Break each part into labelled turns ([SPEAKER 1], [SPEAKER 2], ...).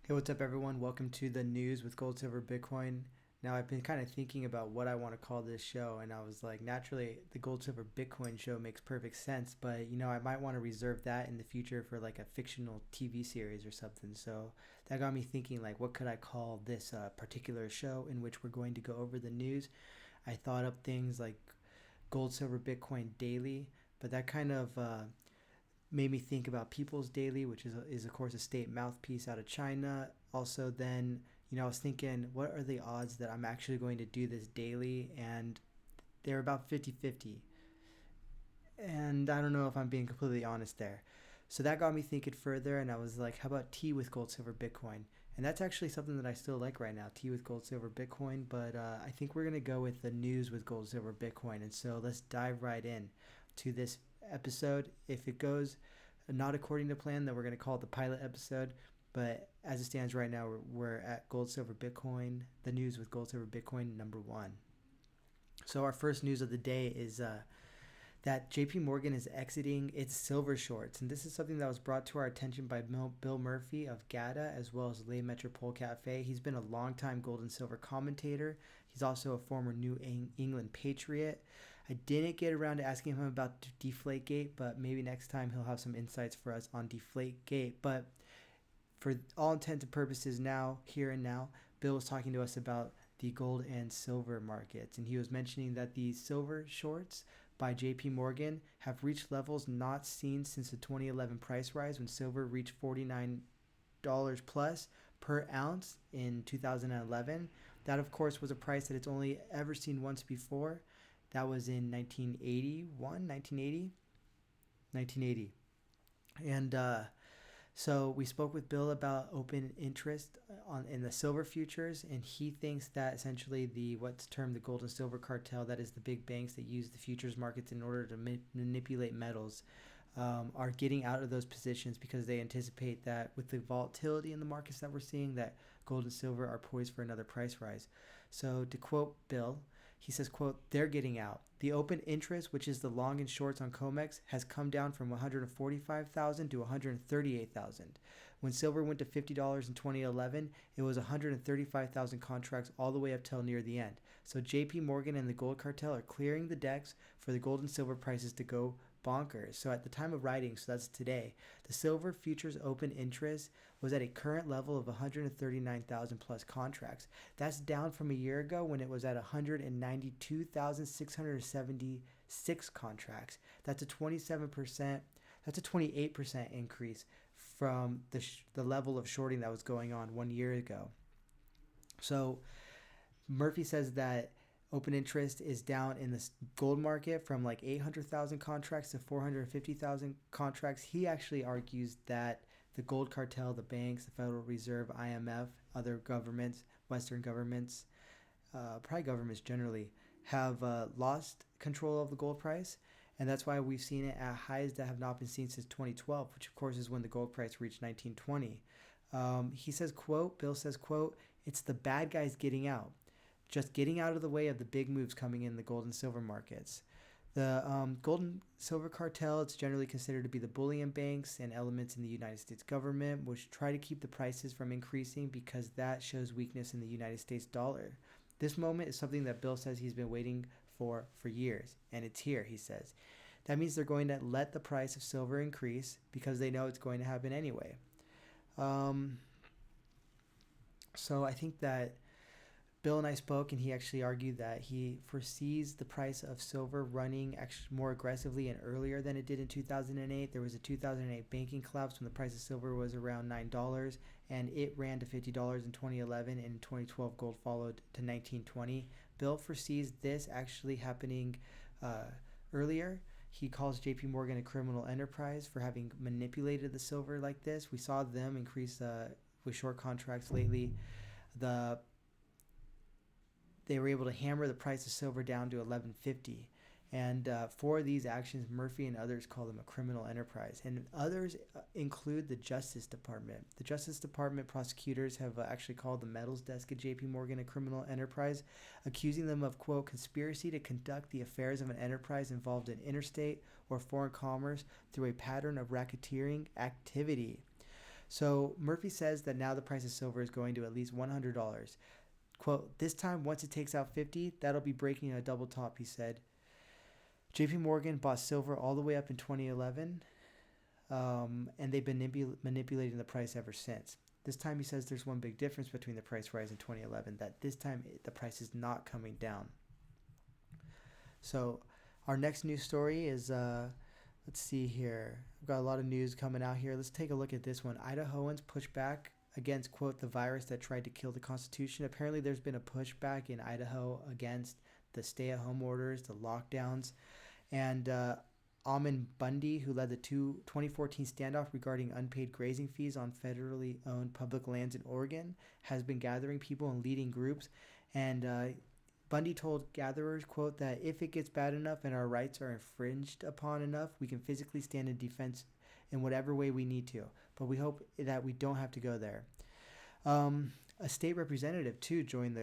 [SPEAKER 1] Hey, what's up, everyone? Welcome to the news with Gold, Silver, Bitcoin. Now, I've been kind of thinking about what I want to call this show, and I was like, naturally, the Gold, Silver, Bitcoin show makes perfect sense, but I might want to reserve that in the future for like a fictional TV series or something. So that got me thinking, like, what could I call this particular show in which we're going to go over the news? I thought up things like Gold, Silver, Bitcoin Daily, but that kind of made me think about People's Daily, which is of course a state mouthpiece out of China. Also, then I was thinking, what are the odds that I'm actually going to do this daily? And they're about 50-50. And I don't know if I'm being completely honest there. So that got me thinking further, and I was like, how about tea with gold, silver, Bitcoin? And that's actually something that I still like right now, tea with gold, silver, Bitcoin. But I think we're going to go with the news with gold, silver, Bitcoin. And so let's dive right in to this episode. If it goes not according to plan, then we're going to call it the pilot episode. But as it stands right now, we're at gold, silver, Bitcoin, the news with gold, silver, Bitcoin number one. So our first news of the day is that JP Morgan is exiting its silver shorts. And this is something that was brought to our attention by Bill Murphy of GATA as well as Le Metropole Cafe. He's been a longtime gold and silver commentator. He's also a former New England Patriot. I didn't get around to asking him about Deflategate, but maybe next time he'll have some insights for us on Deflategate. But for all intents and purposes now, here and now, Bill was talking to us about the gold and silver markets. And he was mentioning that the silver shorts by JP Morgan have reached levels not seen since the 2011 price rise when silver reached $49 plus per ounce in 2011. That, of course, was a price that it's only ever seen once before. That was in 1981, 1980, 1980. And so we spoke with Bill about open interest in the silver futures, and he thinks that essentially the what's termed the gold and silver cartel, that is the big banks that use the futures markets in order to manipulate metals, are getting out of those positions because they anticipate that with the volatility in the markets that we're seeing, that gold and silver are poised for another price rise. So to quote Bill, he says, quote, they're getting out. The open interest, which is the long and shorts on COMEX, has come down from 145,000 to 138,000. When silver went to $50 in 2011, it was 135,000 contracts all the way up till near the end. So JP Morgan and the gold cartel are clearing the decks for the gold and silver prices to go bonkers. So at the time of writing, so that's today, the silver futures open interest was at a current level of 139,000 plus contracts. That's down from a year ago when it was at 192,676 contracts. That's a 27%, that's a 28% increase from the level of shorting that was going on 1 year ago. So Murphy says that open interest is down in the gold market from like 800,000 contracts to 450,000 contracts. He actually argues that the gold cartel, the banks, the Federal Reserve, IMF, other governments, Western governments, probably governments generally, have lost control of the gold price. And that's why we've seen it at highs that have not been seen since 2012, which of course is when the gold price reached 1920. He says, quote, Bill says, quote, it's the bad guys getting out, just getting out of the way of the big moves coming in the gold and silver markets. The gold and silver cartel, it's generally considered to be the bullion banks and elements in the United States government, which try to keep the prices from increasing because that shows weakness in the United States dollar. This moment is something that Bill says he's been waiting for years, and it's here, he says. That means they're going to let the price of silver increase because they know it's going to happen anyway. So I think that Bill and I spoke, and he actually argued that he foresees the price of silver running actually more aggressively and earlier than it did in 2008. There was a 2008 banking collapse when the price of silver was around $9, and it ran to $50 in 2011, and in 2012 gold followed to 1920. Bill foresees this actually happening earlier. He calls JP Morgan a criminal enterprise for having manipulated the silver like this. We saw them increase with short contracts lately. They were able to hammer the price of silver down to $11.50. And for these actions, Murphy and others call them a criminal enterprise. And others include the Justice Department. The Justice Department prosecutors have actually called the metals desk at JP Morgan a criminal enterprise, accusing them of, quote, conspiracy to conduct the affairs of an enterprise involved in interstate or foreign commerce through a pattern of racketeering activity. So Murphy says that now the price of silver is going to at least $100. Quote, this time, once it takes out 50, that'll be breaking a double top, he said. JP Morgan bought silver all the way up in 2011, and they've been manipulating the price ever since. This time, he says there's one big difference between the price rise in 2011, that this time the price is not coming down. So our next news story is, let's see here. We've got a lot of news coming out here. Let's take a look at this one. Idahoans push back against, quote, the virus that tried to kill the Constitution. Apparently, there's been a pushback in Idaho against the stay-at-home orders, the lockdowns, and Ammon Bundy, who led the 2014 standoff regarding unpaid grazing fees on federally owned public lands in Oregon, has been gathering people and leading groups. And Bundy told gatherers, quote, that if it gets bad enough and our rights are infringed upon enough, we can physically stand in defense in whatever way we need to. But we hope that we don't have to go there. A state representative, too, joined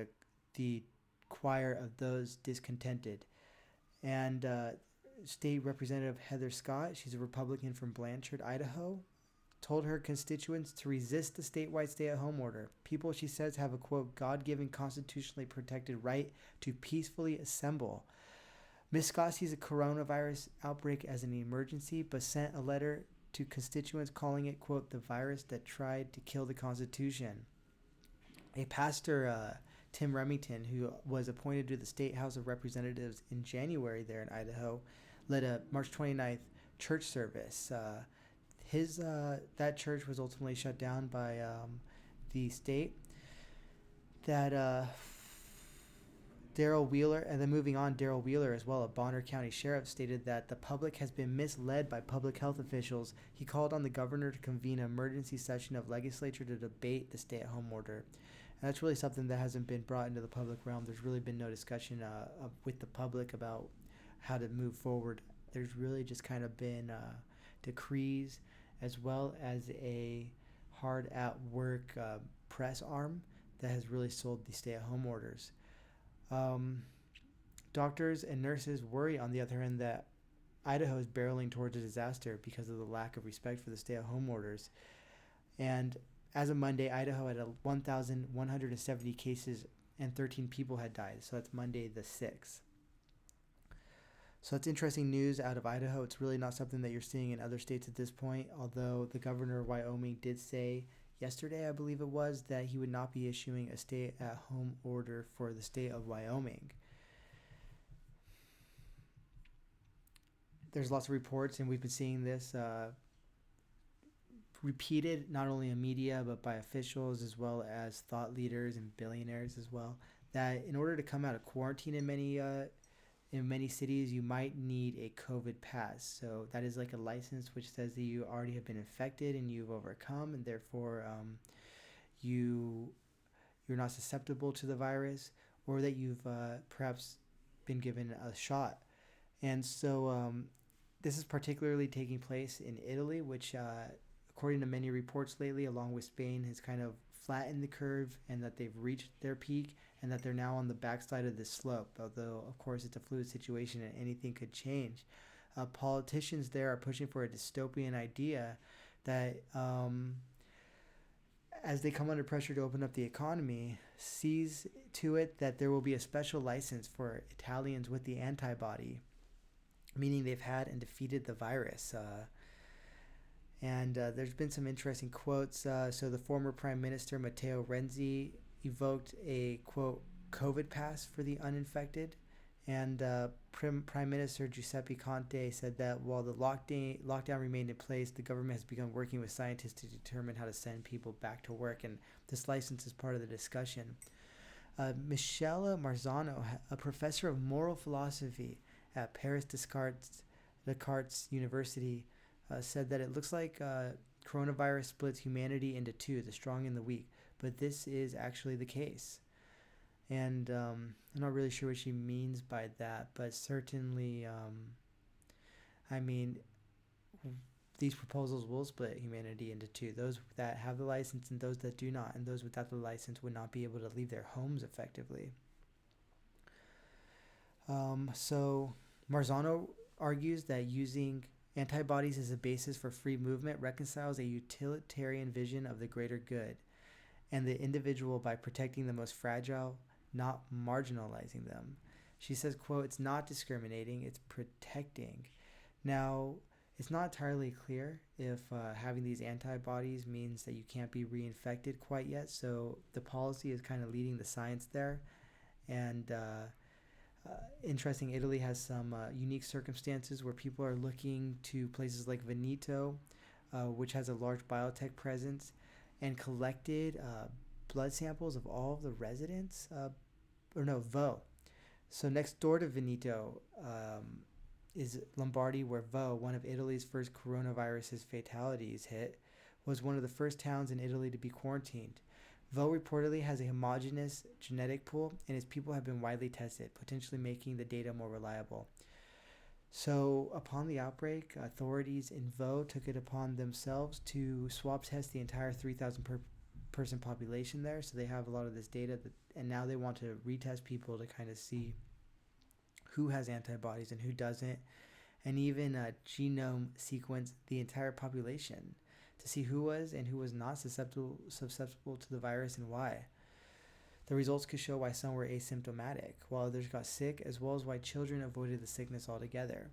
[SPEAKER 1] the choir of those discontented. And State Representative Heather Scott, she's a Republican from Blanchard, Idaho, told her constituents to resist the statewide stay-at-home order. People, she says, have a, quote, God-given constitutionally protected right to peacefully assemble. Ms. Scott sees a coronavirus outbreak as an emergency, but sent a letter to constituents calling it, quote, the virus that tried to kill the Constitution. A pastor, Tim Remington, who was appointed to the State House of Representatives in January there in Idaho, led a March 29th church service. That church was ultimately shut down by the state. That Daryl Wheeler, and then moving on, Daryl Wheeler as well, a Bonner County sheriff, stated that the public has been misled by public health officials. He called on the governor to convene an emergency session of legislature to debate the stay-at-home order. And that's really something that hasn't been brought into the public realm. There's really been no discussion with the public about how to move forward. There's really just kind of been decrees as well as a hard-at-work press arm that has really sold the stay-at-home orders. Doctors and nurses worry, on the other hand, that Idaho is barreling towards a disaster because of the lack of respect for the stay-at-home orders. And as of Monday, Idaho had 1,170 cases and 13 people had died. So that's Monday the 6th. So that's interesting news out of Idaho. It's really not something that you're seeing in other states at this point, although the governor of Wyoming did say yesterday, I believe it was, that he would not be issuing a stay-at-home order for the state of Wyoming. There's lots of reports, and we've been seeing this repeated not only in media but by officials as well as thought leaders and billionaires as well, that in order to come out of quarantine in many cities, you might need a COVID pass. So that is like a license which says that you already have been infected and you've overcome, and therefore you're not susceptible to the virus, or that you've perhaps been given a shot. And so this is particularly taking place in Italy, which according to many reports lately, along with Spain, has kind of flattened the curve, and that they've reached their peak, and that they're now on the backside of this slope. Although, of course, it's a fluid situation and anything could change. Politicians there are pushing for a dystopian idea that, as they come under pressure to open up the economy, sees to it that there will be a special license for Italians with the antibody, meaning they've had and defeated the virus. And there's been some interesting quotes. So the former Prime Minister Matteo Renzi evoked a, quote, COVID pass for the uninfected. And Prime Minister Giuseppe Conte said that while the lockdown remained in place, the government has begun working with scientists to determine how to send people back to work. And this license is part of the discussion. Michele Marzano, a professor of moral philosophy at Paris Descartes University, said that it looks like coronavirus splits humanity into two, the strong and the weak. But this is actually the case. And I'm not really sure what she means by that, but certainly, these proposals will split humanity into two. Those that have the license and those that do not. And those without the license would not be able to leave their homes effectively. So Marzano argues that using Antibodies as a basis for free movement reconciles a utilitarian vision of the greater good and the individual by protecting the most fragile, not marginalizing them. She says, quote, it's not discriminating, it's protecting. Now, it's not entirely clear if having these antibodies means that you can't be reinfected quite yet, so the policy is kind of leading the science there. And interesting, Italy has some unique circumstances where people are looking to places like Veneto, which has a large biotech presence, and collected blood samples of all of the residents, Vo. So next door to Veneto is Lombardy, where Vo, one of Italy's first coronavirus fatalities hit, was one of the first towns in Italy to be quarantined. Vo reportedly has a homogeneous genetic pool, and its people have been widely tested, potentially making the data more reliable. So, upon the outbreak, authorities in Vo took it upon themselves to swab test the entire 3,000 person population there. So they have a lot of this data, and now they want to retest people to kind of see who has antibodies and who doesn't, and even genome sequence the entire population to see who was and who was not susceptible to the virus and why. The results could show why some were asymptomatic, while others got sick, as well as why children avoided the sickness altogether.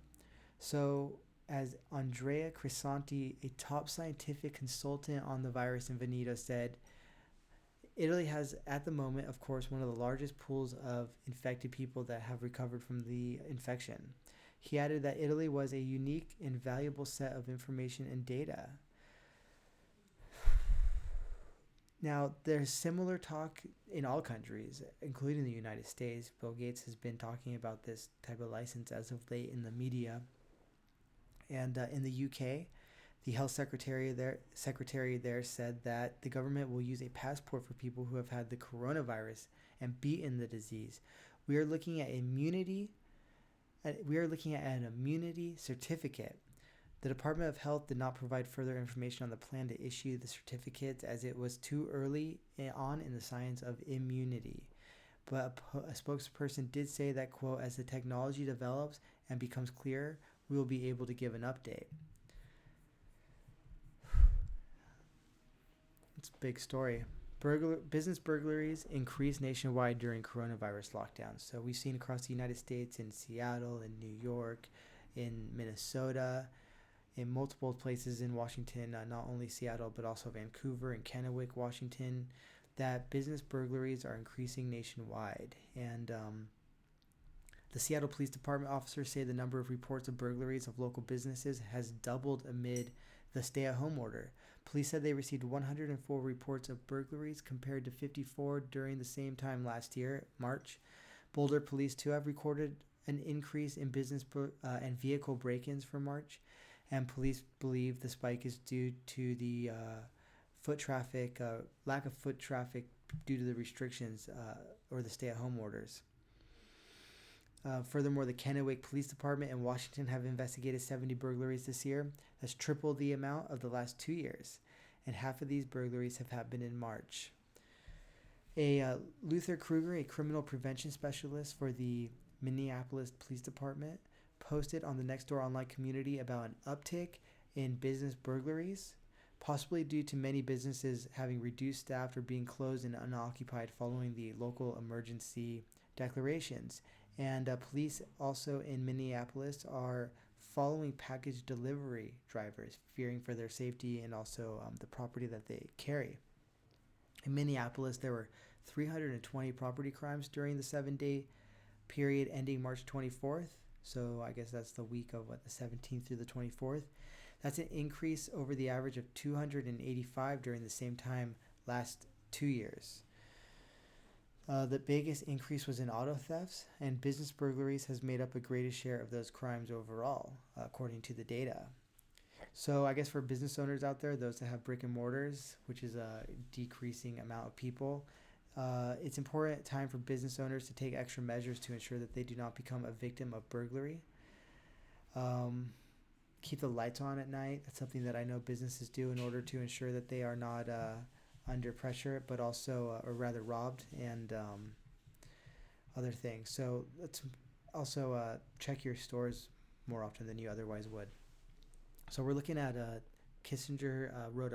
[SPEAKER 1] So, as Andrea Crisanti, a top scientific consultant on the virus in Veneto, said, Italy has, at the moment, of course, one of the largest pools of infected people that have recovered from the infection. He added that Italy was a unique and valuable set of information and data. Now, there's similar talk in all countries, including the United States. Bill Gates has been talking about this type of license as of late in the media. And in the UK, the health secretary there said that the government will use a passport for people who have had the coronavirus and beaten the disease. We are looking at immunity. We are looking at an immunity certificate. The Department of Health did not provide further information on the plan to issue the certificates as it was too early on in the science of immunity. But a spokesperson did say that, quote, as the technology develops and becomes clearer, we will be able to give an update. It's a big story. Business burglaries increased nationwide during coronavirus lockdowns. So we've seen across the United States, in Seattle, in New York, in Minnesota, in multiple places in Washington, not only Seattle, but also Vancouver and Kennewick, Washington, that business burglaries are increasing nationwide. And the Seattle Police Department officers say the number of reports of burglaries of local businesses has doubled amid the stay-at-home order. Police said they received 104 reports of burglaries compared to 54 during the same time last year, March. Boulder police, too, have recorded an increase in business and vehicle break-ins for March, and police believe the spike is due to the lack of foot traffic due to the restrictions or the stay-at-home orders. Furthermore, the Kennewick Police Department in Washington have investigated 70 burglaries this year. That's triple the amount of the last 2 years. And half of these burglaries have happened in March. Luther Kruger, a criminal prevention specialist for the Minneapolis Police Department, posted on the Nextdoor online community about an uptick in business burglaries, possibly due to many businesses having reduced staff or being closed and unoccupied following the local emergency declarations. And police also in Minneapolis are following package delivery drivers, fearing for their safety and also the property that they carry. In Minneapolis, there were 320 property crimes during the 7-day period ending March 24th. So I guess that's the week of the 17th through the 24th. That's an increase over the average of 285 during the same time last 2 years. The biggest increase was in auto thefts, and business burglaries has made up a greatest share of those crimes overall, according to the data. So I guess for business owners out there, those that have brick and mortars, which is a decreasing amount of people, it's important time for business owners to take extra measures to ensure that they do not become a victim of burglary. Keep the lights on at night. That's something that I know businesses do in order to ensure that they are not under pressure, but also, or rather robbed, and other things. So let's also check your stores more often than you otherwise would. So we're looking at Kissinger wrote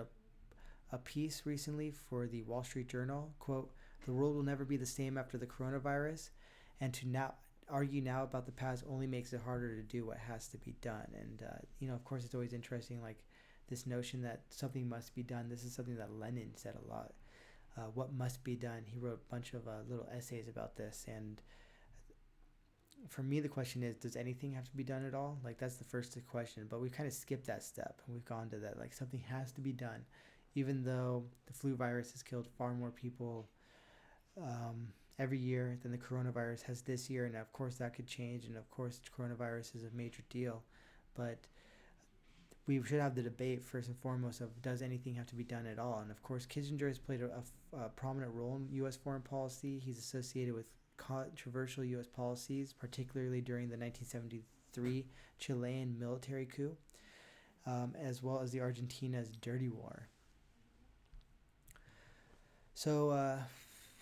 [SPEAKER 1] a piece recently for the Wall Street Journal. Quote, "The world will never be the same after the coronavirus, and to now argue now about the past only makes it harder to do what has to be done." And of course, it's always interesting, like this notion that something must be done. This is something that Lenin said a lot. What must be done? He wrote a bunch of little essays about this. And for me, the question is, does anything have to be done at all? Like, that's the first question. But we kind of skipped that step, and we've gone to that. Like, something has to be done, even though the flu virus has killed far more people every year than the coronavirus has this year. And of course, that could change. And of course, coronavirus is a major deal. But we should have the debate first and foremost of, does anything have to be done at all? And of course, Kissinger has played a prominent role in U.S. foreign policy. He's associated with controversial U.S. policies, particularly during the 1973 Chilean military coup, as well as the Argentina's dirty war. So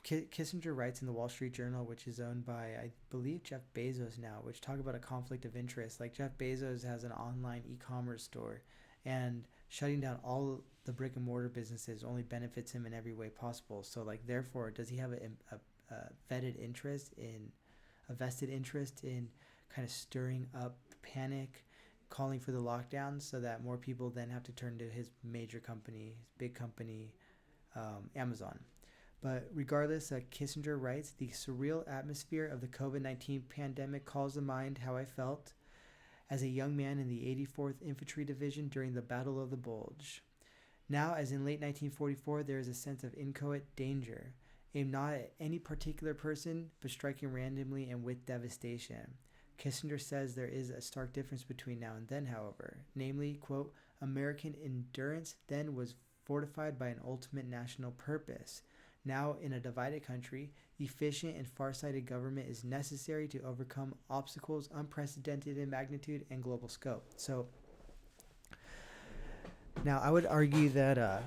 [SPEAKER 1] Kissinger writes in the Wall Street Journal, which is owned by, I believe, Jeff Bezos now, which talk about a conflict of interest. Like, Jeff Bezos has an online e-commerce store, and shutting down all the brick and mortar businesses only benefits him in every way possible. So, like, therefore, does he have a vested interest in kind of stirring up panic, calling for the lockdown, so that more people then have to turn to his major company, his big company, Amazon? But regardless, Kissinger writes, "The surreal atmosphere of the COVID-19 pandemic calls to mind how I felt as a young man in the 84th Infantry Division during the Battle of the Bulge. Now, as in late 1944, there is a sense of inchoate danger, aimed not at any particular person, but striking randomly and with devastation." Kissinger says there is a stark difference between now and then, however. Namely, quote, "American endurance then was fortified by an ultimate national purpose. Now, in a divided country, efficient and far-sighted government is necessary to overcome obstacles unprecedented in magnitude and global scope." So, now I would argue that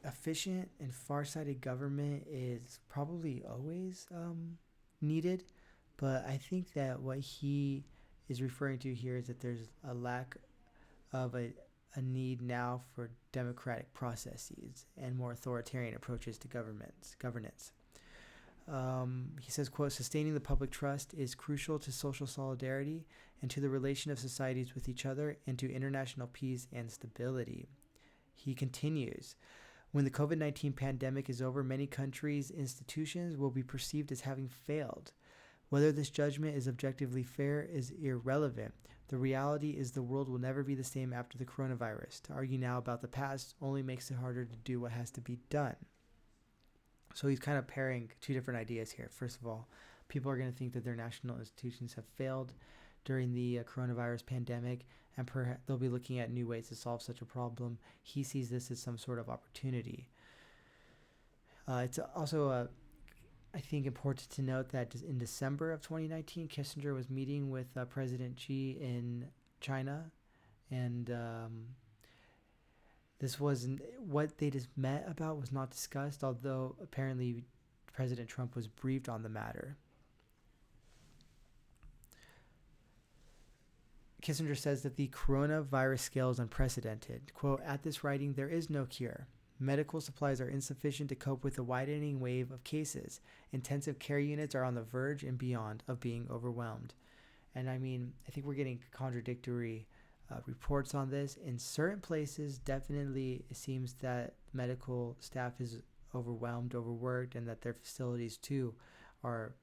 [SPEAKER 1] efficient and far-sighted government is probably always needed, but I think that what he is referring to here is that there's a lack of a need now for democratic processes and more authoritarian approaches to governance. He says, quote, "Sustaining the public trust is crucial to social solidarity and to the relation of societies with each other and to international peace and stability." He continues, "When the COVID-19 pandemic is over, many countries' institutions will be perceived as having failed. Whether this judgment is objectively fair is irrelevant. The reality is the world will never be the same after the coronavirus. To argue now about the past only makes it harder to do what has to be done." So he's kind of pairing two different ideas here. First of all, people are going to think that their national institutions have failed during the coronavirus pandemic, and perhaps they'll be looking at new ways to solve such a problem. He sees this as some sort of opportunity. It's also I think important to note that in December of 2019, Kissinger was meeting with President Xi in China, and this wasn't what they just met about was not discussed, although apparently President Trump was briefed on the matter. Kissinger says that the coronavirus scale is unprecedented. Quote, "At this writing, there is no cure. Medical supplies are insufficient to cope with the widening wave of cases. Intensive care units are on the verge and beyond of being overwhelmed." And I mean, I think we're getting contradictory reports on this. In certain places, definitely it seems that medical staff is overwhelmed, overworked, and that their facilities too are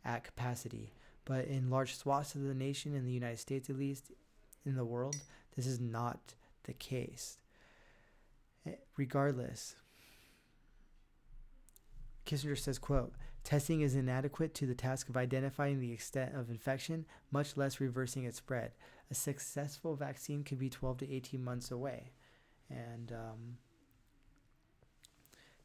[SPEAKER 1] at capacity. But in large swaths of the nation, in the United States at least, in the world, this is not the case. Regardless, Kissinger says, quote, "Testing is inadequate to the task of identifying the extent of infection, much less reversing its spread. A successful vaccine could be 12 to 18 months away." And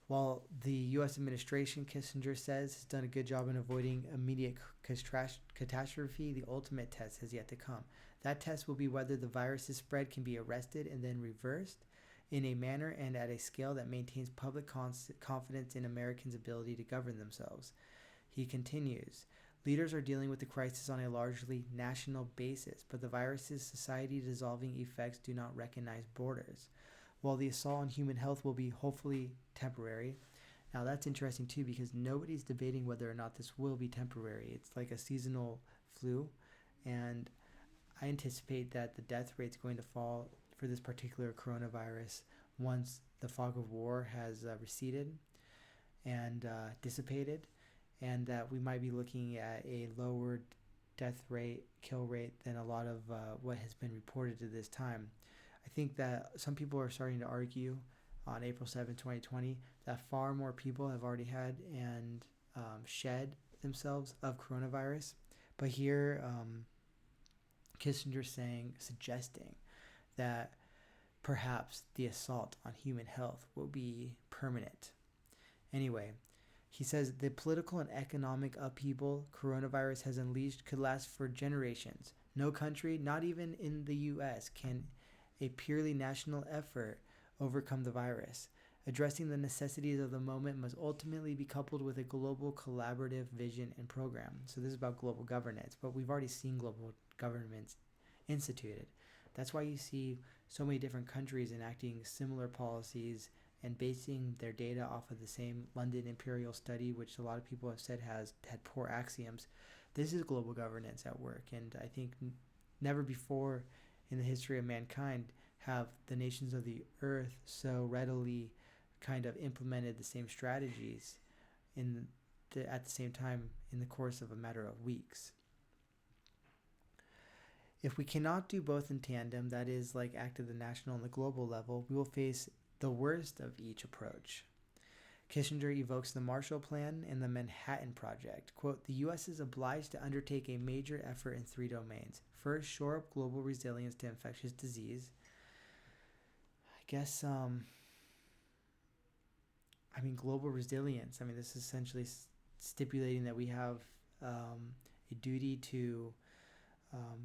[SPEAKER 1] while the U.S. administration, Kissinger says, has done a good job in avoiding immediate catastrophe, the ultimate test has yet to come. That test will be whether the virus's spread can be arrested and then reversed in a manner and at a scale that maintains public confidence in Americans' ability to govern themselves. He continues, Leaders are dealing with the crisis on a largely national basis, but the virus's society dissolving effects do not recognize borders. While the assault on human health will be hopefully temporary, now that's interesting too because nobody's debating whether or not this will be temporary. It's like a seasonal flu, and I anticipate that the death rate is going to fall for this particular coronavirus once the fog of war has receded and dissipated, and that we might be looking at a lower death rate, kill rate than a lot of what has been reported to this time. I think that some people are starting to argue on April 7th, 2020, that far more people have already had and shed themselves of coronavirus. But here, Kissinger suggesting that perhaps the assault on human health will be permanent. Anyway, he says the political and economic upheaval coronavirus has unleashed could last for generations. No country, not even in the U.S., can a purely national effort overcome the virus. Addressing the necessities of the moment must ultimately be coupled with a global collaborative vision and program. So this is about global governance, but we've already seen global governments instituted. That's why you see so many different countries enacting similar policies and basing their data off of the same London Imperial study, which a lot of people have said had poor axioms. This is global governance at work, and I think never before in the history of mankind have the nations of the earth so readily kind of implemented the same strategies at the same time in the course of a matter of weeks. If we cannot do both in tandem, that is, like act at the national and the global level, we will face the worst of each approach. Kissinger evokes the Marshall Plan and the Manhattan Project. Quote, the U.S. is obliged to undertake a major effort in 3 domains. First, shore up global resilience to infectious disease. Global resilience. This is essentially stipulating that we have a duty to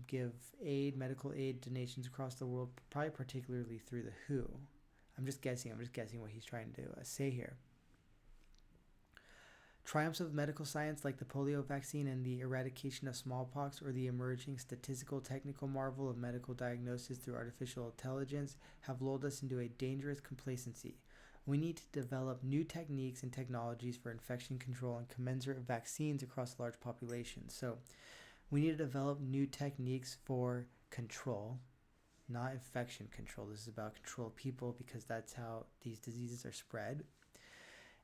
[SPEAKER 1] give medical aid to nations across the world, probably particularly through the WHO. I'm just guessing what he's trying to say here. Triumphs of medical science like the polio vaccine and the eradication of smallpox, or the emerging statistical technical marvel of medical diagnosis through artificial intelligence, have lulled us into a dangerous complacency. We need to develop new techniques and technologies for infection control and commensurate vaccines across large populations. So we need to develop new techniques for control, not infection control. This is about control of people because that's how these diseases are spread.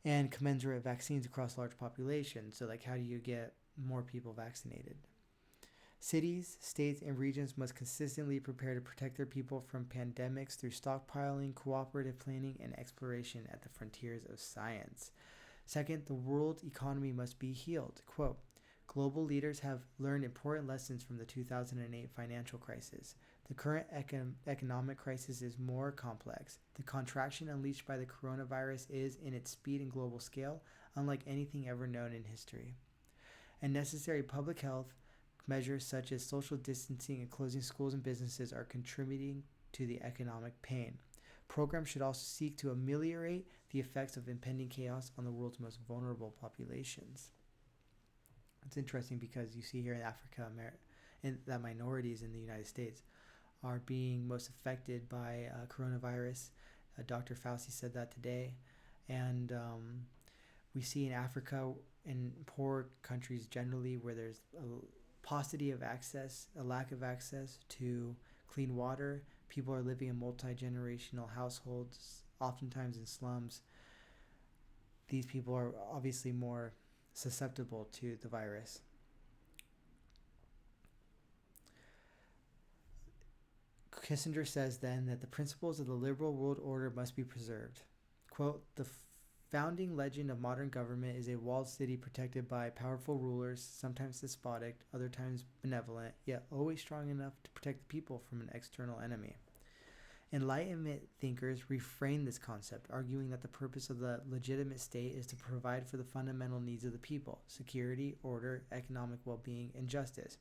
[SPEAKER 1] And commensurate vaccines across large populations. So how do you get more people vaccinated? Cities, states, and regions must consistently prepare to protect their people from pandemics through stockpiling, cooperative planning, and exploration at the frontiers of science. Second, the world economy must be healed. Quote, global leaders have learned important lessons from the 2008 financial crisis. The current economic crisis is more complex. The contraction unleashed by the coronavirus is, in its speed and global scale, unlike anything ever known in history. And necessary public health measures such as social distancing and closing schools and businesses are contributing to the economic pain. Programs should also seek to ameliorate the effects of impending chaos on the world's most vulnerable populations. It's interesting because you see here in Africa, that minorities in the United States are being most affected by coronavirus. Dr. Fauci said that today. And we see in Africa and poor countries generally where there's a paucity of access, a lack of access to clean water. People are living in multi-generational households, oftentimes in slums. These people are obviously more susceptible to the virus. Kissinger says then that the principles of the liberal world order must be preserved. Quote, the founding legend of modern government is a walled city protected by powerful rulers, sometimes despotic, other times benevolent, yet always strong enough to protect the people from an external enemy. Enlightenment thinkers reframe this concept, arguing that the purpose of the legitimate state is to provide for the fundamental needs of the people: security, order, economic well-being, and justice.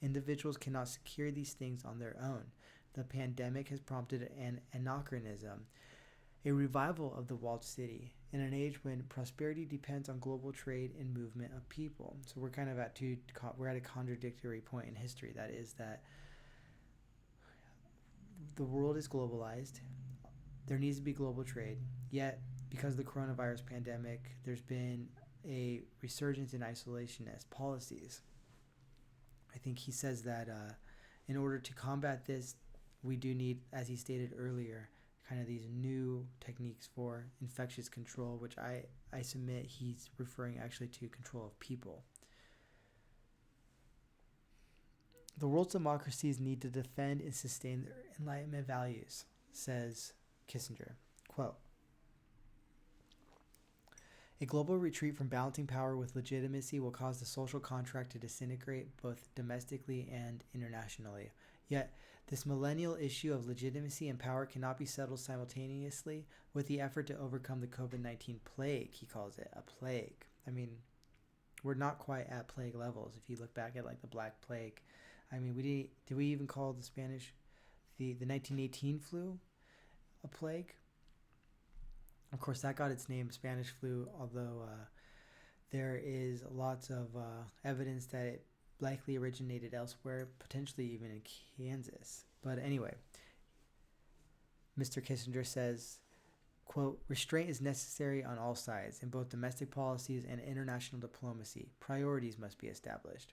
[SPEAKER 1] Individuals cannot secure these things on their own. The pandemic has prompted an anachronism, a revival of the walled city in an age when prosperity depends on global trade and movement of people. So we're kind of we're at a contradictory point in history. That is that the world is globalized. There needs to be global trade. Yet, because of the coronavirus pandemic, there's been a resurgence in isolationist policies. I think he says that in order to combat this, we do need, as he stated earlier, kind of these new techniques for infectious control, which I submit he's referring actually to control of people. The world's democracies need to defend and sustain their Enlightenment values, says Kissinger. Quote, a global retreat from balancing power with legitimacy will cause the social contract to disintegrate both domestically and internationally. Yet, this millennial issue of legitimacy and power cannot be settled simultaneously with the effort to overcome the COVID-19 plague, he calls it, a plague. I mean, we're not quite at plague levels if you look back at like the Black Plague. I mean, did we even call the Spanish, the 1918 flu a plague? Of course, that got its name, Spanish flu, although there is lots of evidence that it likely originated elsewhere, potentially even in Kansas. But anyway, Mr. Kissinger says, quote, restraint is necessary on all sides, in both domestic policies and international diplomacy. Priorities must be established.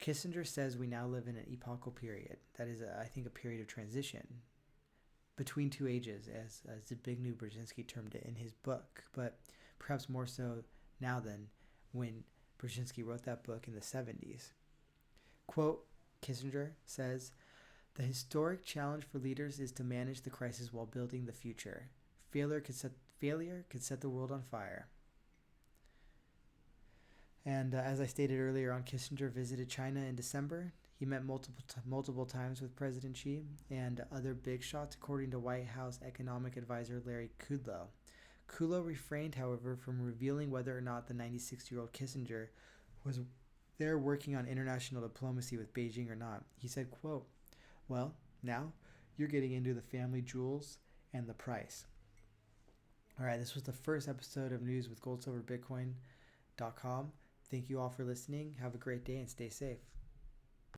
[SPEAKER 1] Kissinger says we now live in an epochal period. That is, I think, a period of transition between two ages, as Zbigniew Brzezinski termed it in his book, but perhaps more so now than when Brzezinski wrote that book in the 70s. Quote, Kissinger says, the historic challenge for leaders is to manage the crisis while building the future. Failure could set the world on fire. And as I stated earlier on, Kissinger visited China in December. He met multiple times with President Xi and other big shots, according to White House economic advisor Larry Kudlow. Kudlow refrained, however, from revealing whether or not the 96-year-old Kissinger was there working on international diplomacy with Beijing or not. He said, quote, well, now you're getting into the family jewels and the price. All right, this was the first episode of News with GoldSilverBitcoin.com. Thank you all for listening. Have a great day and stay safe.